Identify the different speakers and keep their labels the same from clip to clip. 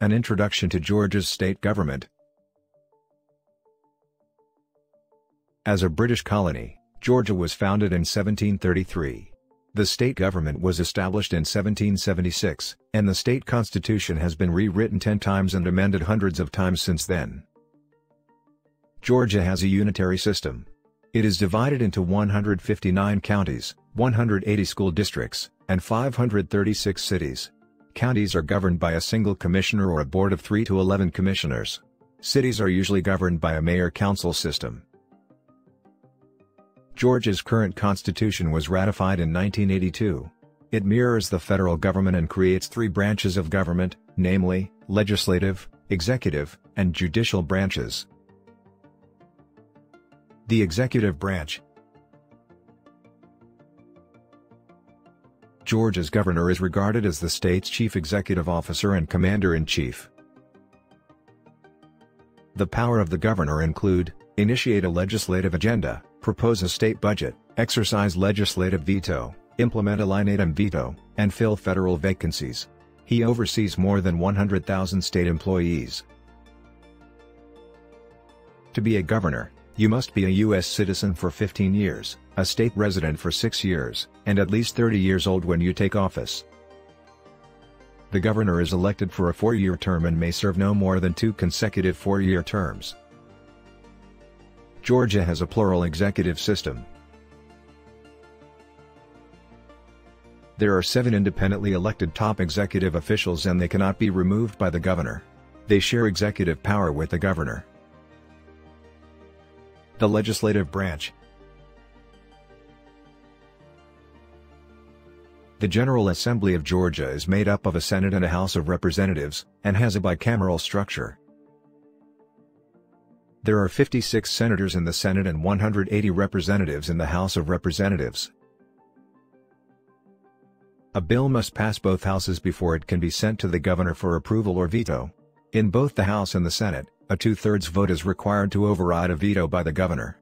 Speaker 1: An introduction to Georgia's state government. As a British colony, Georgia was founded in 1733. The state government was established in 1776, and the state constitution has been rewritten 10 times and amended hundreds of times since then. Georgia has a unitary system. It is divided into 159 counties, 180 school districts, and 536 cities. Counties are governed by a single commissioner or a board of 3 to 11 commissioners. Cities are usually governed by a mayor-council system. Georgia's current constitution was ratified in 1982. It mirrors the federal government and creates 3 branches of government, namely, legislative, executive, and judicial branches. The executive branch. Georgia's governor is regarded as the state's chief executive officer and commander-in-chief. The power of the governor include: initiate a legislative agenda, propose a state budget, exercise legislative veto, implement a line item veto, and fill federal vacancies. He oversees more than 100,000 state employees. To be a governor, you must be a U.S. citizen for 15 years, a state resident for 6 years, and at least 30 years old when you take office. The governor is elected for a 4-year term and may serve no more than 2 consecutive 4-year terms. Georgia has a plural executive system. There are 7 independently elected top executive officials and they cannot be removed by the governor. They share executive power with the governor. The legislative branch. The General Assembly of Georgia is made up of a Senate and a House of Representatives, and has a bicameral structure. There are 56 senators in the Senate and 180 representatives in the House of Representatives. A bill must pass both houses before it can be sent to the governor for approval or veto. In both the House and the Senate, a 2/3 vote is required to override a veto by the governor.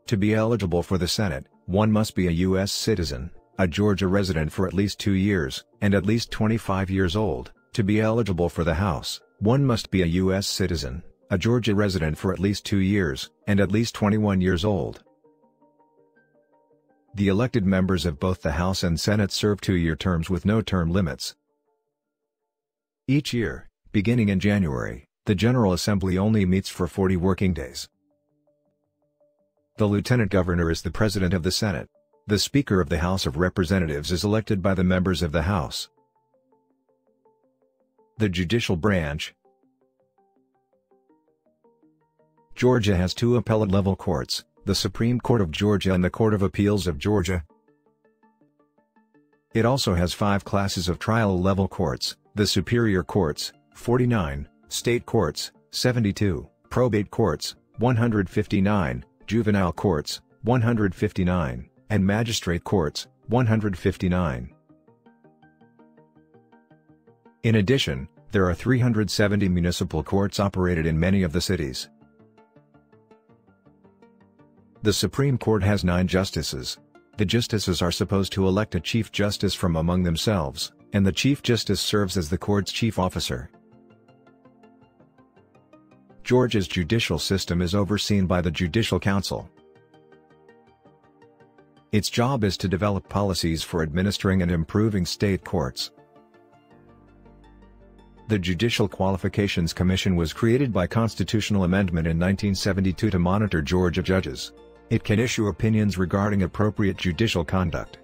Speaker 1: To be eligible for the Senate, one must be a U.S. citizen, a Georgia resident for at least 2 years, and at least 25 years old. To be eligible for the House, one must be a U.S. citizen, a Georgia resident for at least 2 years, and at least 21 years old. The elected members of both the House and Senate serve 2-year terms with no term limits. Each year, beginning in January, the General Assembly only meets for 40 working days. The Lieutenant Governor is the President of the Senate. The Speaker of the House of Representatives is elected by the members of the House. The Judicial Branch. Georgia has 2 appellate-level courts, the Supreme Court of Georgia and the Court of Appeals of Georgia. It also has 5 classes of trial-level courts, the Superior Courts, 49, State Courts, 72, Probate Courts, 159, Juvenile Courts, 159, and Magistrate Courts, 159. In addition, there are 370 municipal courts operated in many of the cities. The Supreme Court has 9 justices. The justices are supposed to elect a Chief Justice from among themselves, and the Chief Justice serves as the court's chief officer. Georgia's judicial system is overseen by the Judicial Council. Its job is to develop policies for administering and improving state courts. The Judicial Qualifications Commission was created by constitutional amendment in 1972 to monitor Georgia judges. It can issue opinions regarding appropriate judicial conduct.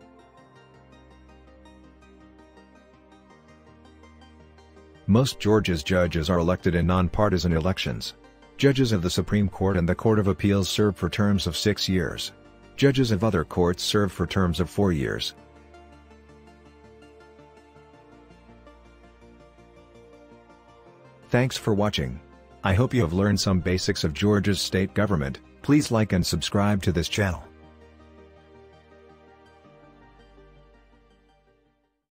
Speaker 1: Most Georgia's judges are elected in nonpartisan elections. Judges of the Supreme Court and the Court of Appeals serve for terms of 6 years. Judges of other courts serve for terms of 4 years. Thanks for watching. I hope you have learned some basics of Georgia's state government. Please like and subscribe to this channel.